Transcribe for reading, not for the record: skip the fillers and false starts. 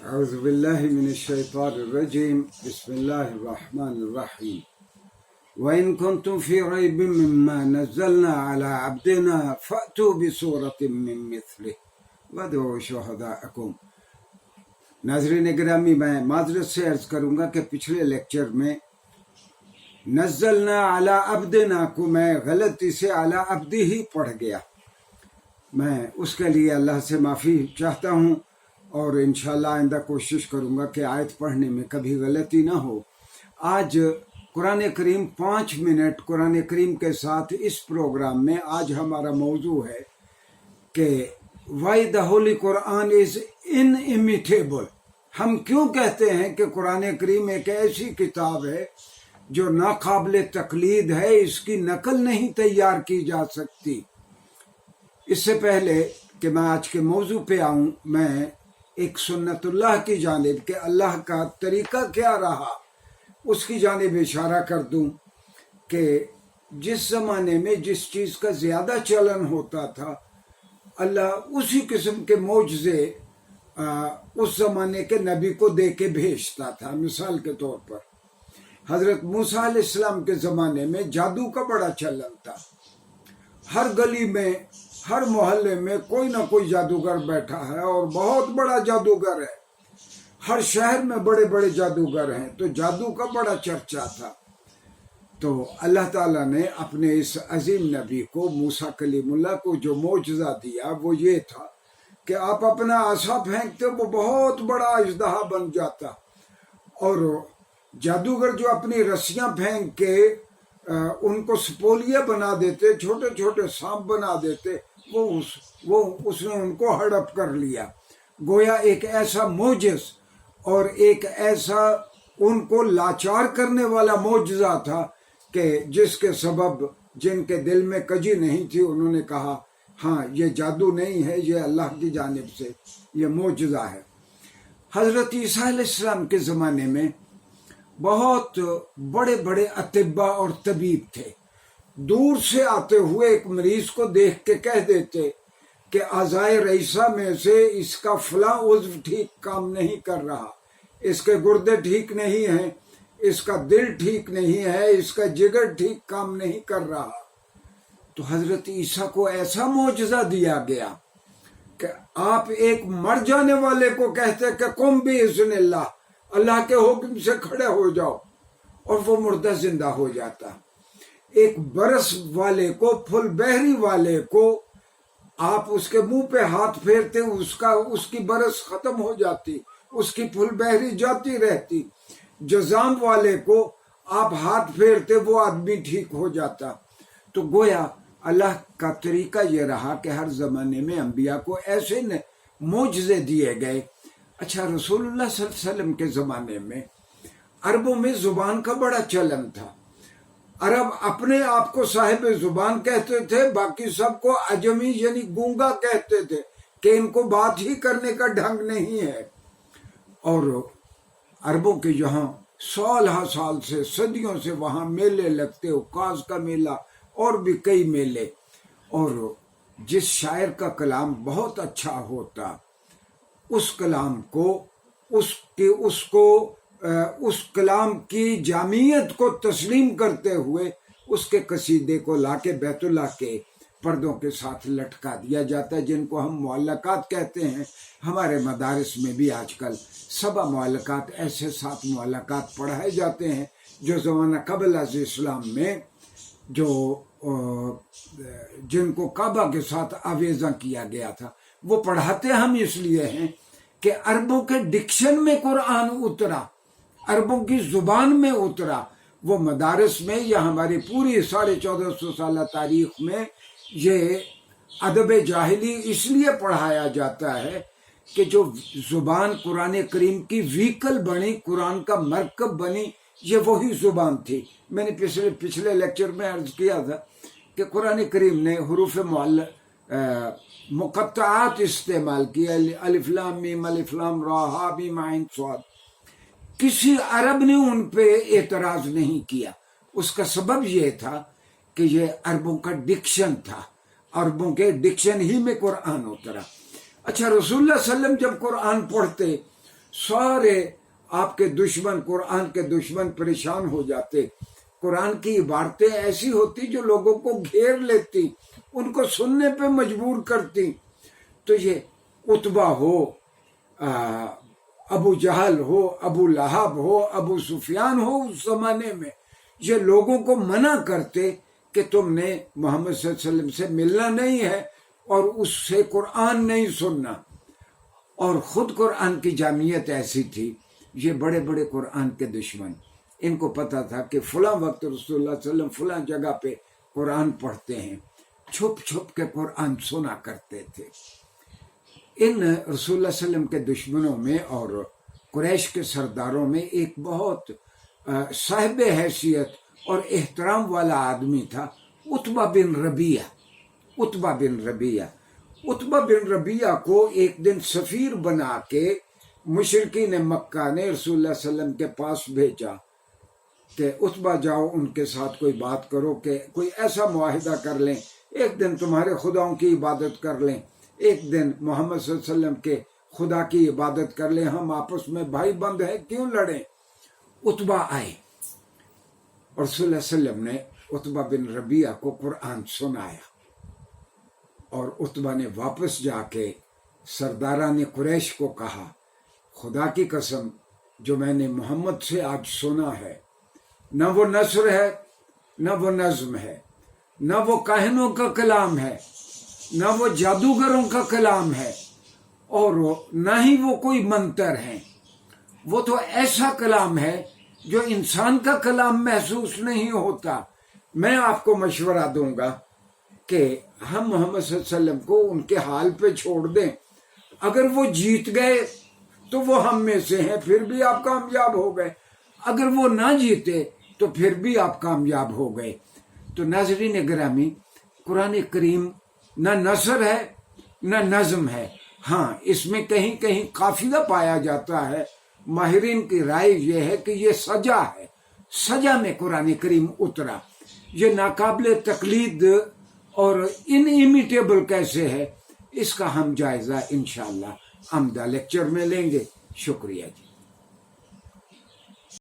أعوذ بالله من الشيطان الرجيم بسم الله الرحمن الرحيم وإن كنتم في ريب مما نزلنا على عبدنا فأتوا بسورة من مثله وادعوا شهداءكم۔ ناظرین گرامی، میں معذرت سے عرض کروں گا کہ پچھلے لیکچر میں نزلنا علی عبدنا کو میں غلطی سے علی عبدی ہی پڑھ گیا۔ میں اس کے لیے اللہ سے معافی چاہتا ہوں اور انشاءاللہ آئندہ کوشش کروں گا کہ آیت پڑھنے میں کبھی غلطی نہ ہو۔ آج قرآن کریم 5 منٹ قرآن کریم کے ساتھ اس پروگرام میں آج ہمارا موضوع ہے کہ وائی دا ہولی قرآن از انمیٹیبل۔ ہم کیوں کہتے ہیں کہ قرآن کریم ایک ایسی کتاب ہے جو ناقابل تقلید ہے، اس کی نقل نہیں تیار کی جا سکتی۔ اس سے پہلے کہ میں آج کے موضوع پہ آؤں، میں ایک سنت اللہ کی جانب کہ اللہ کا طریقہ کیا رہا اس کی جانب اشارہ کر دوں کہ جس زمانے میں جس چیز کا زیادہ چلن ہوتا تھا، اللہ اسی قسم کے معجزے اس زمانے کے نبی کو دے کے بھیجتا تھا۔ مثال کے طور پر حضرت موسیٰ علیہ السلام کے زمانے میں جادو کا بڑا چلن تھا۔ ہر گلی میں، ہر محلے میں کوئی نہ کوئی جادوگر بیٹھا ہے اور بہت بڑا جادوگر ہے۔ ہر شہر میں بڑے بڑے جادوگر ہیں، تو جادو کا بڑا چرچا تھا۔ تو اللہ تعالیٰ نے اپنے اس عظیم نبی کو، موسیٰ کلیم اللہ کو، جو معجزہ دیا وہ یہ تھا کہ آپ اپنا عصا پھینکتے وہ بہت بڑا اژدہا بن جاتا، اور جادوگر جو اپنی رسیاں پھینک کے ان کو سپولیاں بنا دیتے، چھوٹے چھوٹے سانپ بنا دیتے، وہ اس نے ان کو ہڑپ کر لیا۔ گویا ایک ایسا معجز اور ایک ایسا ان کو لاچار کرنے والا معجزہ تھا کہ جس کے سبب جن کے دل میں کجی نہیں تھی انہوں نے کہا ہاں یہ جادو نہیں ہے، یہ اللہ کی جانب سے یہ معجزہ ہے۔ حضرت عیسیٰ علیہ السلام کے زمانے میں بہت بڑے بڑے اطباء اور طبیب تھے۔ دور سے آتے ہوئے ایک مریض کو دیکھ کے کہہ دیتے کہ اعضائے رئیسہ میں سے اس کا فلاں عضو ٹھیک کام نہیں کر رہا، اس کے گردے ٹھیک نہیں ہیں، اس کا دل ٹھیک نہیں ہے، اس کا جگر ٹھیک کام نہیں کر رہا۔ تو حضرت عیسیٰ کو ایسا معجزہ دیا گیا کہ آپ ایک مر جانے والے کو کہتے کہ قم بإذن اللہ، اللہ کے حکم سے کھڑے ہو جاؤ، اور وہ مردہ زندہ ہو جاتا۔ ایک برس والے کو، پھل بہری والے کو آپ اس کے منہ پہ ہاتھ پھیرتے اس کی برس ختم ہو جاتی، اس کی پھل بہری جاتی رہتی۔ جزام والے کو آپ ہاتھ پھیرتے وہ آدمی ٹھیک ہو جاتا۔ تو گویا اللہ کا طریقہ یہ رہا کہ ہر زمانے میں انبیاء کو ایسے معجزے دیے گئے۔ اچھا، رسول اللہ صلی اللہ علیہ وسلم کے زمانے میں عربوں میں زبان کا بڑا چلن تھا۔ عرب اپنے آپ کو صاحب زبان کہتے تھے، باقی سب کو عجمی یعنی گونگا کہتے تھے کہ ان کو بات ہی کرنے کا ڈھنگ نہیں ہے۔ اور عربوں کے یہاں سال ہر سال سے، صدیوں سے وہاں میلے لگتے، عکاظ کا میلہ اور بھی کئی میلے، اور جس شاعر کا کلام بہت اچھا ہوتا اس کلام کو اس کلام کی جامعیت کو تسلیم کرتے ہوئے اس کے قصیدے کو لا کے بیت اللہ کے پردوں کے ساتھ لٹکا دیا جاتا ہے، جن کو ہم معلقات کہتے ہیں۔ ہمارے مدارس میں بھی آج کل 7 معلقات، ایسے 7 معلقات پڑھائے جاتے ہیں جو زمانہ قبل از اسلام میں جن کو کعبہ کے ساتھ آویزاں کیا گیا تھا، وہ پڑھاتے ہم اس لیے ہیں کہ عربوں کے ڈکشن میں قرآن اترا، عربوں کی زبان میں اترا۔ وہ مدارس میں یا ہماری پوری 1450 سالہ تاریخ میں یہ ادب جاہلی اس لیے پڑھایا جاتا ہے کہ جو زبان قرآن کریم کی ویکل بنی، قرآن کا مرکب بنی، یہ وہی زبان تھی۔ میں نے پچھلے لیکچر میں عرض کیا تھا کہ قرآن کریم نے حروف مقطعات استعمال کیا، الف لام میم الف لام را ها میم عین صاد۔ کسی عرب نے ان پہ اعتراض نہیں کیا۔ اس کا سبب یہ تھا کہ یہ عربوں کا ڈکشن تھا، عربوں کے ڈکشن ہی میں قرآن اترا۔ اچھا، رسول اللہ صلی اللہ علیہ وسلم جب قرآن پڑھتے سارے آپ کے دشمن، قرآن کے دشمن پریشان ہو جاتے۔ قرآن کی عبارتیں ایسی ہوتی جو لوگوں کو گھیر لیتی، ان کو سننے پہ مجبور کرتی۔ تو یہ عتبہ ہو، ابو جہل ہو، ابو لہب ہو، ابو سفیان ہو، اس زمانے میں یہ لوگوں کو منع کرتے کہ تم نے محمد صلی اللہ علیہ وسلم سے ملنا نہیں ہے اور اس سے قرآن نہیں سننا۔ اور خود قرآن کی جامعیت ایسی تھی، یہ بڑے بڑے قرآن کے دشمن، ان کو پتا تھا کہ فلاں وقت رسول اللہ صلی اللہ علیہ وسلم فلاں جگہ پہ قرآن پڑھتے ہیں، چھپ چھپ کے قرآن سنا کرتے تھے۔ ان رسول اللہ صلی اللہ علیہ وسلم کے دشمنوں میں اور قریش کے سرداروں میں ایک بہت صاحب حیثیت اور احترام والا آدمی تھا، عتبہ بن ربیعہ۔ عتبہ بن ربیعہ عتبہ بن ربیعہ کو ایک دن سفیر بنا کے مشرکین مکہ نے رسول اللہ صلی اللہ علیہ وسلم کے پاس بھیجا کہ عتبہ جاؤ ان کے ساتھ کوئی بات کرو کہ کوئی ایسا معاہدہ کر لیں، ایک دن تمہارے خداؤں کی عبادت کر لیں، ایک دن محمد صلی اللہ علیہ وسلم کے خدا کی عبادت کر لیں، ہم آپس میں بھائی بند ہیں، کیوں لڑیں؟ عتبہ آئے اور رسول اللہ صلی اللہ علیہ وسلم نے عتبہ بن ربیعہ کو قرآن سنایا، اور عتبہ نے واپس جا کے سرداران قریش کو کہا، خدا کی قسم جو میں نے محمد سے آج سنا ہے، نہ وہ نثر ہے، نہ وہ نظم ہے، نہ وہ کاہنوں کا کلام ہے، نہ وہ جادوگروں کا کلام ہے، اور نہ ہی وہ کوئی منتر ہیں، وہ تو ایسا کلام ہے جو انسان کا کلام محسوس نہیں ہوتا۔ میں آپ کو مشورہ دوں گا کہ ہم محمد صلی اللہ علیہ وسلم کو ان کے حال پہ چھوڑ دیں، اگر وہ جیت گئے تو وہ ہم میں سے ہیں، پھر بھی آپ کامیاب ہو گئے، اگر وہ نہ جیتے تو پھر بھی آپ کامیاب ہو گئے۔ تو ناظرین گرامی، قرآن کریم نہ نثر ہے نہ نظم ہے، ہاں اس میں کہیں کہیں قافیہ پایا جاتا ہے، ماہرین کی رائے یہ ہے کہ یہ سجا ہے، سجا میں قرآن کریم اترا۔ یہ ناقابل تقلید اور انمیٹیبل کیسے ہے، اس کا ہم جائزہ انشاءاللہ آمدہ لیکچر میں لیں گے۔ شکریہ جی۔